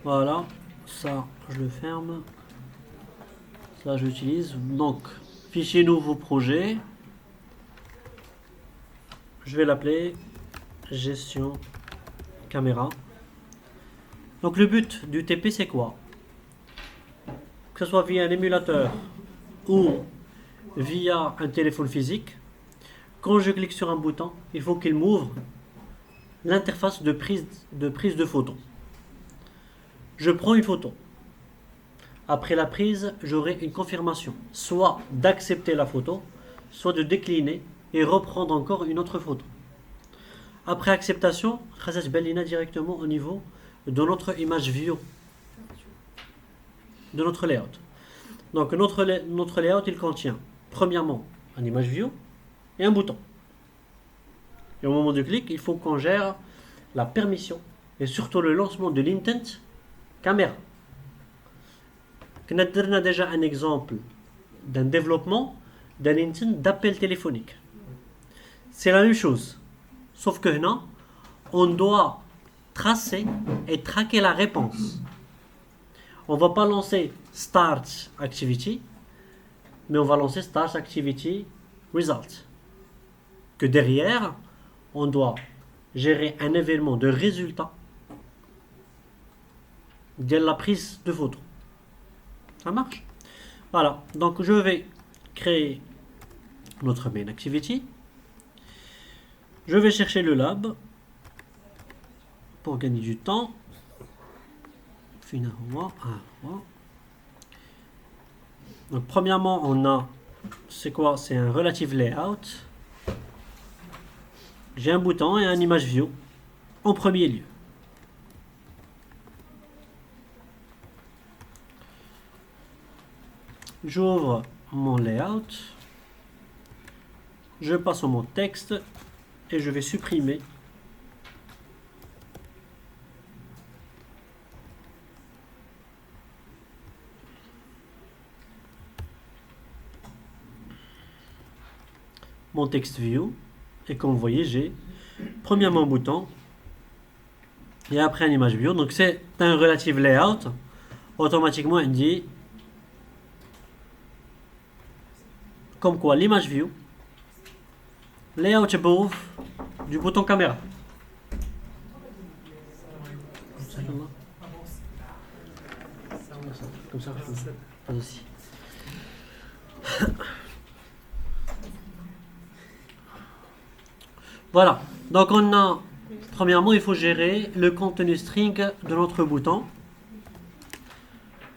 Voilà, ça je le ferme. Ça j'utilise. Donc, fichier nouveau projet. Je vais l'appeler gestion caméra. Donc le but du TP c'est quoi? Que ce soit via un émulateur ou via un téléphone physique, quand je clique sur un bouton, il faut qu'il m'ouvre l'interface de prise de photo. Je prends une photo. Après la prise, j'aurai une confirmation, soit d'accepter la photo, soit de décliner et reprendre encore une autre photo. Après acceptation, خرجت بالنا directement au niveau de notre image view, de notre layout. Donc notre layout, il contient premièrement un image view et un bouton. Et au moment du clic, il faut qu'on gère la permission et surtout le lancement de l'intent caméra. On a déjà un exemple d'un développement d'un intent d'appel téléphonique. C'est la même chose, sauf que là, on doit tracer et traquer la réponse. On ne va pas lancer Start Activity, mais on va lancer Start Activity Result. Que derrière, on doit gérer un événement de résultat de la prise de photo. Ça marche? Voilà, donc je vais créer notre main activity. Je vais chercher le lab pour gagner du temps. Finalement, donc premièrement, on a, c'est quoi? C'est un relative layout. J'ai un bouton et un image view en premier lieu. J'ouvre mon layout. Je passe sur mon texte et je vais supprimer mon text view. Et comme vous voyez, j'ai premièrement un bouton et après un image view. Donc c'est un relative layout. Automatiquement, il dit comme quoi l'image view, layout above du bouton caméra. Comme ça, pas aussi. Voilà. Donc on a, premièrement, il faut gérer le contenu string de notre bouton.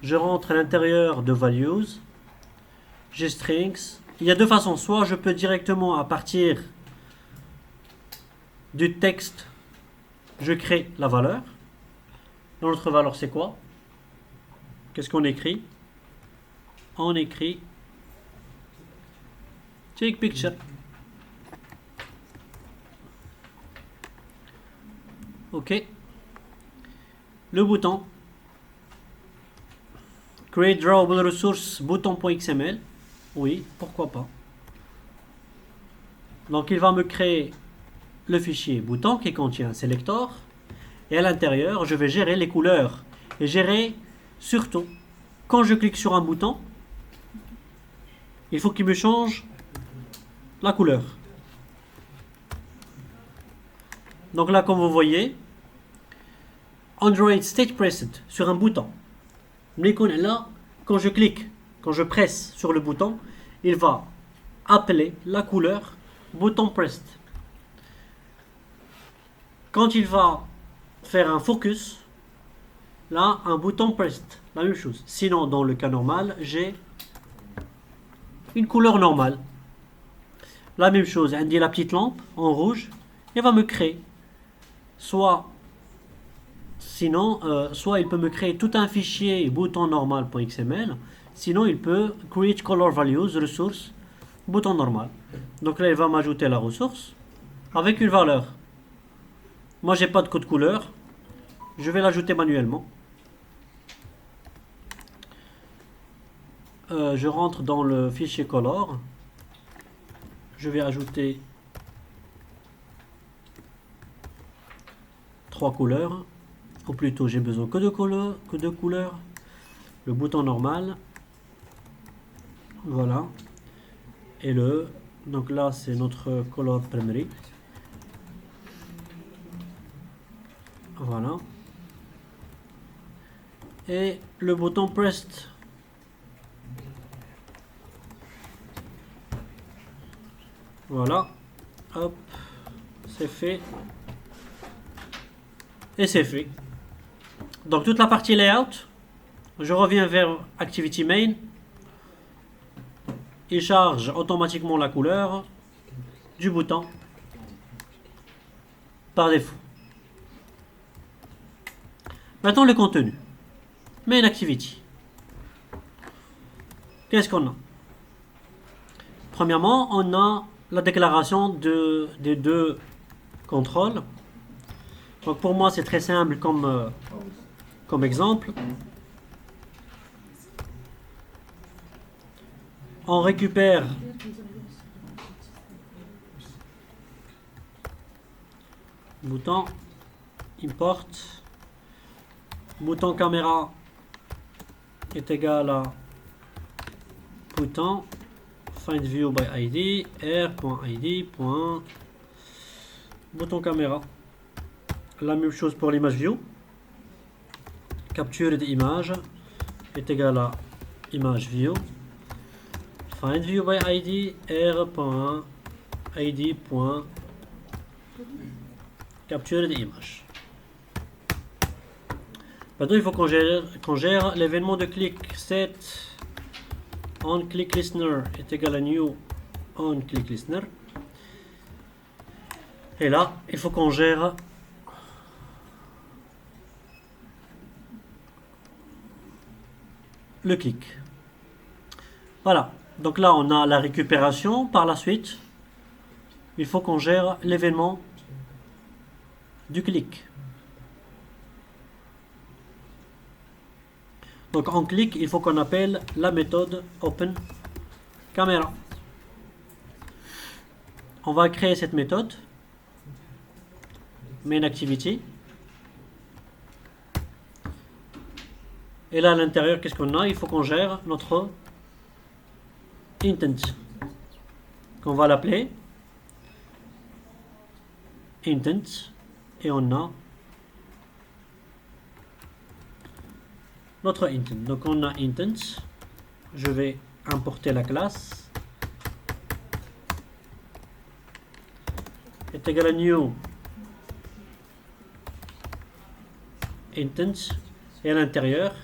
Je rentre à l'intérieur de values. J'ai strings. Il y a deux façons. Soit je peux directement, à partir du texte, je crée la valeur. Notre valeur, c'est quoi? Qu'est-ce qu'on écrit? On écrit take picture. Ok. Le bouton create drawable resource bouton.xml. Oui, pourquoi pas. Donc il va me créer le fichier bouton qui contient un selector. Et à l'intérieur, je vais gérer les couleurs. Et gérer surtout, quand je clique sur un bouton, il faut qu'il me change la couleur. Donc là, comme vous voyez, Android State Pressed sur un bouton. Mais là, quand je clique, quand je presse sur le bouton, il va appeler la couleur bouton pressed. Quand il va faire un focus, là, un bouton pressed, la même chose. Sinon, dans le cas normal, j'ai une couleur normale. La même chose, elle dit la petite lampe en rouge, elle va me créer soit il peut me créer tout un fichier bouton normal.xml, sinon il peut create color values ressource bouton normal. Donc là il va m'ajouter la ressource avec une valeur. Moi j'ai pas de code couleur, je vais l'ajouter manuellement. Je rentre dans le fichier color, je vais ajouter 3 couleurs. ou plutôt j'ai besoin que de couleurs, le bouton normal, voilà, et donc là c'est notre color primary, voilà, et le bouton pressed, voilà, hop, c'est fait, et c'est fait. Donc toute la partie layout, je reviens vers Activity Main, il charge automatiquement la couleur du bouton par défaut. Maintenant le contenu. Main Activity. Qu'est-ce qu'on a? Premièrement, on a la déclaration des deux contrôles. Donc pour moi, c'est très simple comme exemple. On récupère bouton import, bouton caméra est égal à bouton find view by id r.id. Bouton caméra. La même chose pour l'image view. Capture d'image est égal à image view. Find view by id r.id. Capture d'image. Maintenant, il faut qu'on gère l'événement de clic. Set on click listener est égal à new on click listener. Et là, il faut qu'on gère le clic. Voilà. Donc là, on a la récupération. Par la suite, il faut qu'on gère l'événement du clic. Donc en clic, il faut qu'on appelle la méthode open camera. On va créer cette méthode main activity. Et là à l'intérieur, qu'est-ce qu'on a? Il faut qu'on gère notre intent. Qu'on va l'appeler intent. Et on a notre intent. Donc on a intent. Je vais importer la classe. Est égal à new intent. Et à l'intérieur,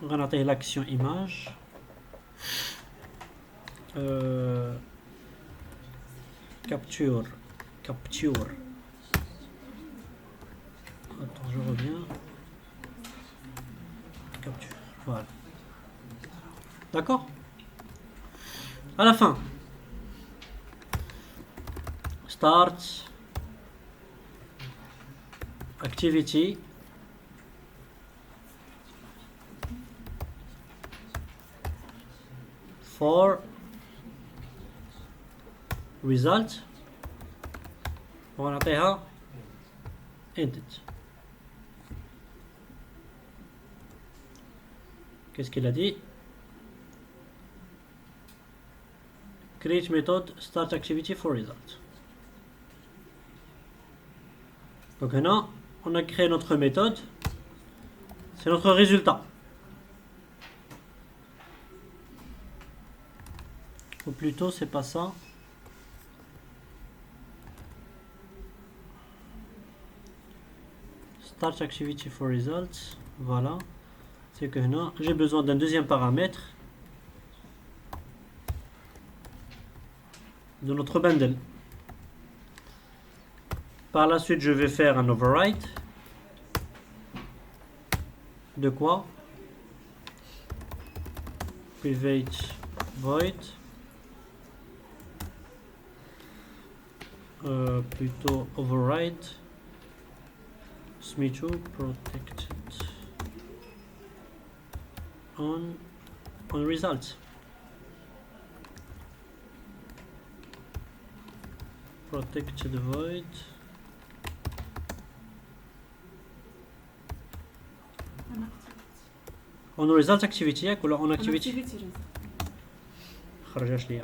on va noter l'action image. Capture. Attends, je reviens. Capture. Voilà. D'accord? À la fin. Start. Activity. For result. On va noter intent. Qu'est-ce qu'il a dit? Create method start activity for result. Donc maintenant, on a créé notre méthode. C'est notre résultat. Ou plutôt, c'est pas ça. Start activity for results. Voilà. C'est que non, j'ai besoin d'un deuxième paramètre de notre bundle. Par la suite, je vais faire un override. De quoi? Private void. Plutôt override. SME2 protected on results. protected void. On result activity ياك ولا on activity خرجاش ليا.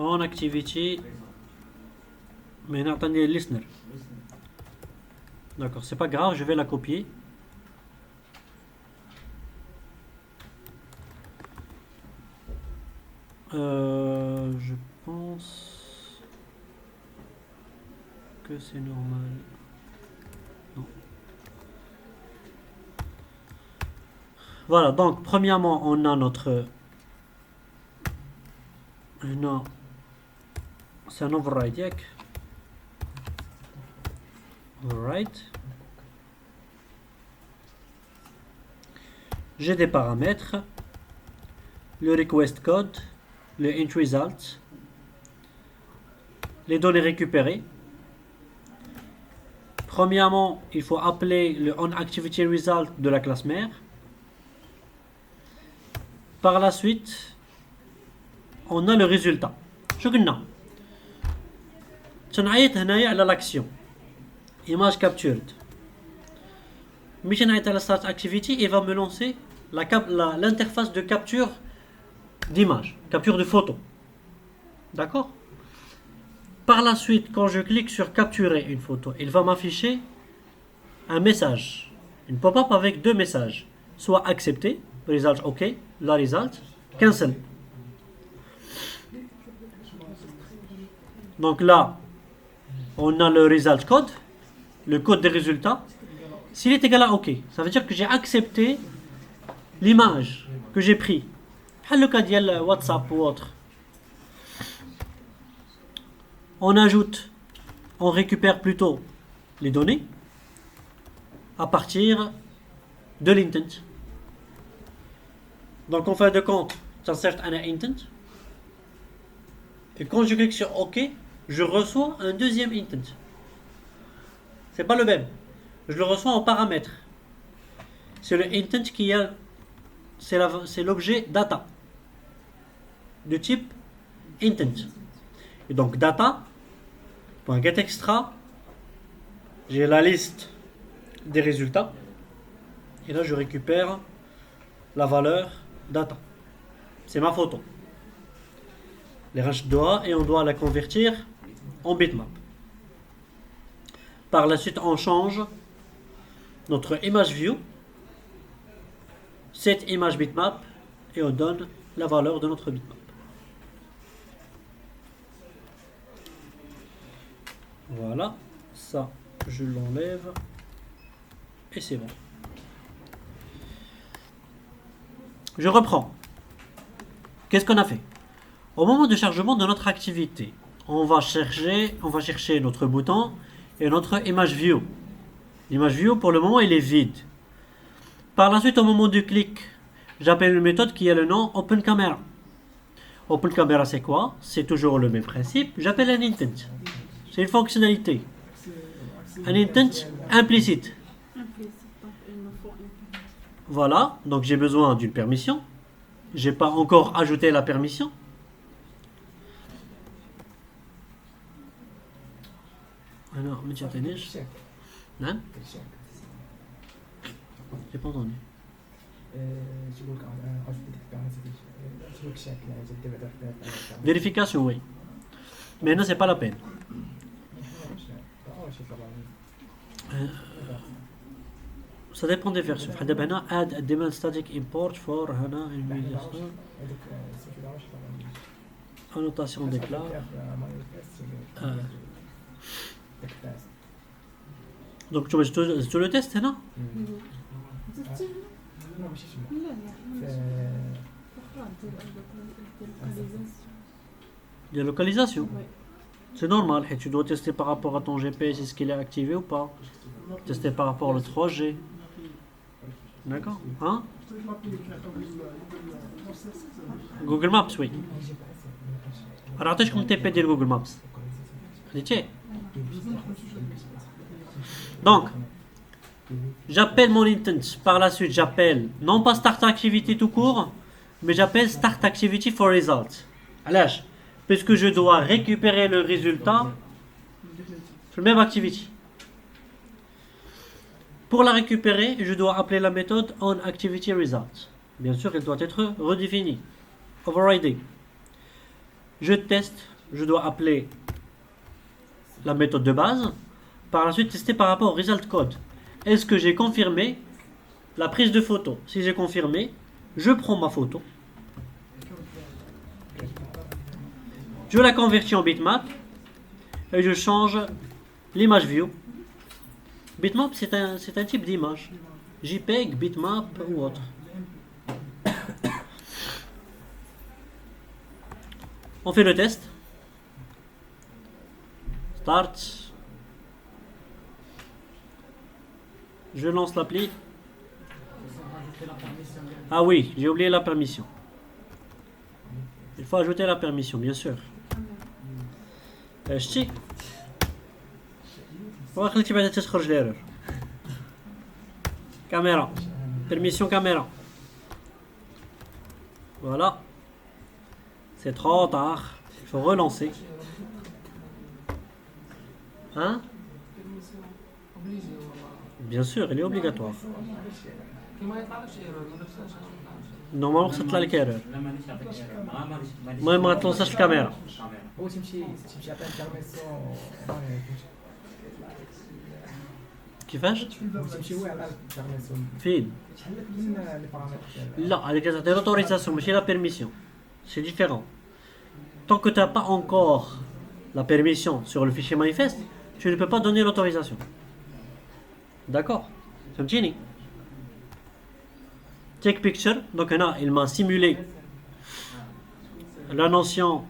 On activity mais attendez listener. D'accord, c'est pas grave, je vais la copier. Je pense que c'est normal. Non. Voilà, donc premièrement, on a notre non, c'est un override yak. Override. J'ai des paramètres, le request code, le int result, les données récupérées. Premièrement, il faut appeler le onActivityResult de la classe mère. Par la suite, on a le résultat. شو قلنا؟ تنعيط هنايا على l'action. Image captured. مش نعيط على start activity, il va me lancer l'interface de capture d'image, capture de photo. D'accord? Par la suite, quand je clique sur capturer une photo, il va m'afficher un message, une pop-up avec deux messages, soit accepté, result OK, la result, cancel. Donc là, on a le result code, le code des résultats. S'il est égal à OK, ça veut dire que j'ai accepté l'image que j'ai pris. Le cas de WhatsApp ou autre. On ajoute, on récupère plutôt les données à partir de l'intent. Donc en fin de compte, j'insère un intent. Et quand je clique sur OK, je reçois un deuxième intent. C'est pas le même. Je le reçois en paramètre. C'est le intent qui a, c'est l'objet data de type intent. Et donc data.getExtra, j'ai la liste des résultats. Et là je récupère la valeur data. C'est ma photo. Les ranges doigts et on doit la convertir en bitmap. Par la suite, on change notre image view, cette image bitmap, et on donne la valeur de notre bitmap. Voilà, ça, je l'enlève et c'est bon. Je reprends. Qu'est-ce qu'on a fait? Au moment de chargement de notre activité, on va chercher notre bouton et notre image view. L'image view, pour le moment, il est vide. Par la suite, au moment du clic, j'appelle une méthode qui a le nom OpenCamera. OpenCamera, c'est quoi? C'est toujours le même principe. J'appelle un intent. C'est une fonctionnalité. Un intent implicite. Voilà, donc j'ai besoin d'une permission. J'ai pas encore ajouté la permission. Alors, mais tu as non? J'ai pas entendu. Vérification, oui. Mais non, c'est pas la peine. Ça dépend des versions. Add a demand static import for HANA annotation d'éclat. Donc tu veux le test, non? Il y a localisation. C'est normal, et tu dois tester par rapport à ton GPS, est-ce qu'il est activé ou pas. Tester par rapport au 3G. D'accord, hein? Google Maps, oui. Alors, attends, comme TP de Google Maps. Donc, j'appelle mon intent. Par la suite, j'appelle non pas Start Activity tout court, mais j'appelle Start Activity for Result. Alors, puisque je dois récupérer le résultat sur la même activity. Pour la récupérer, je dois appeler la méthode onActivityResult. Bien sûr, elle doit être redéfinie. Overriding. Je teste, je dois appeler la méthode de base. Par la suite, tester par rapport au result code. Est-ce que j'ai confirmé la prise de photo? Si j'ai confirmé, je prends ma photo. Je la convertis en bitmap et je change l'image view. Bitmap, c'est un type d'image. JPEG, bitmap ou autre. On fait le test. Start. Je lance l'appli. Ah oui, j'ai oublié la permission. Il faut ajouter la permission, bien sûr. شتي وخليتي بعدا تخرج l'erreur. Caméra. Permission caméra. Voilà. C'est trop tard. Il faut relancer. Hein? Bien sûr, elle est obligatoire. Normalement, c'est là le erreur. Moi, je vais lancer la caméra. كيفاش؟ فين؟ لا عليك تعطي l'autorisation ماشي la permission. C'est différent. Tant que tu n'as pas encore la permission sur le fichier manifeste, tu ne peux pas donner l'autorisation. D'accord? فهمتيني؟ Take picture. Donc là, il m'a simulé la notion.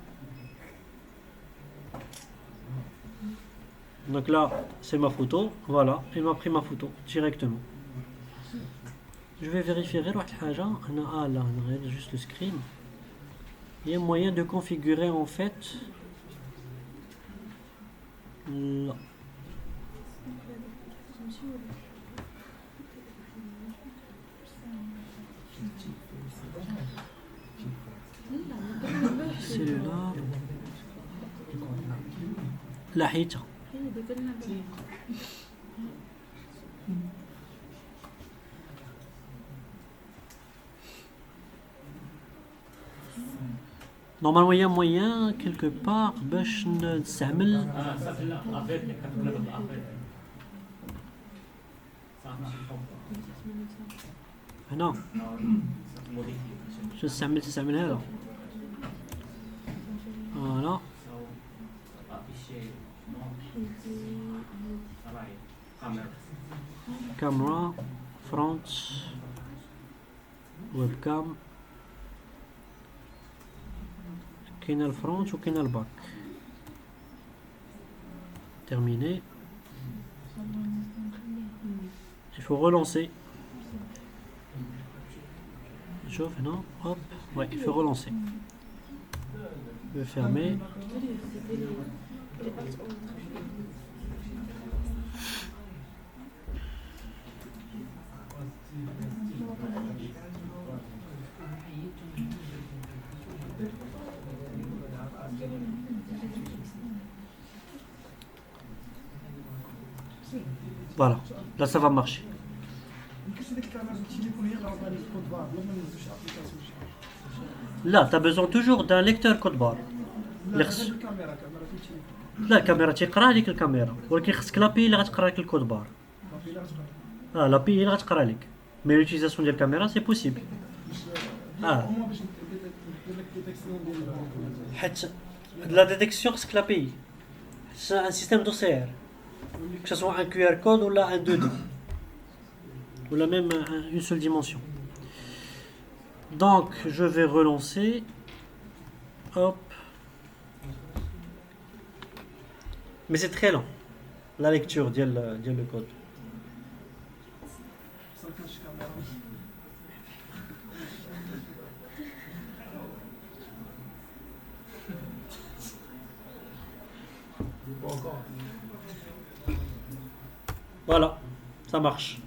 Donc là, c'est ma photo. Voilà, il m'a pris ma photo directement. Je vais vérifier là, on regarde juste le screen. Il y a moyen de configurer en fait. Là. Cellulaire. La حيتها. Normalement, il y a moyen quelque part باش نستعمل هنا شو تستعمل هذا فوالا كاميرا فرونت ويب كام كاين الفرونت وكاين الباك terminé. Il faut relancer. Chauffe, non? Hop. Ouais, il faut relancer. Je vais fermer. Voilà, là ça va marcher. Là, tu as besoin toujours d'un lecteur code barre. لا الكاميرا تيقرا لك الكاميرا ولكن خصك لابي اللي غتقرا لك الكود بار. لابي هي اللي غتقرا لك مي لوتيزاسيون ديال الكاميرا سي بوسيبل. حيت لا ديتيكسيون خصك لابي c'est un système d'OCR, que ce soit un QR code ou là un 2D ou là même une seule dimension. Donc je vais relancer. Hop. Mais c'est très lent. La lecture, dit le code. Voilà, ça marche.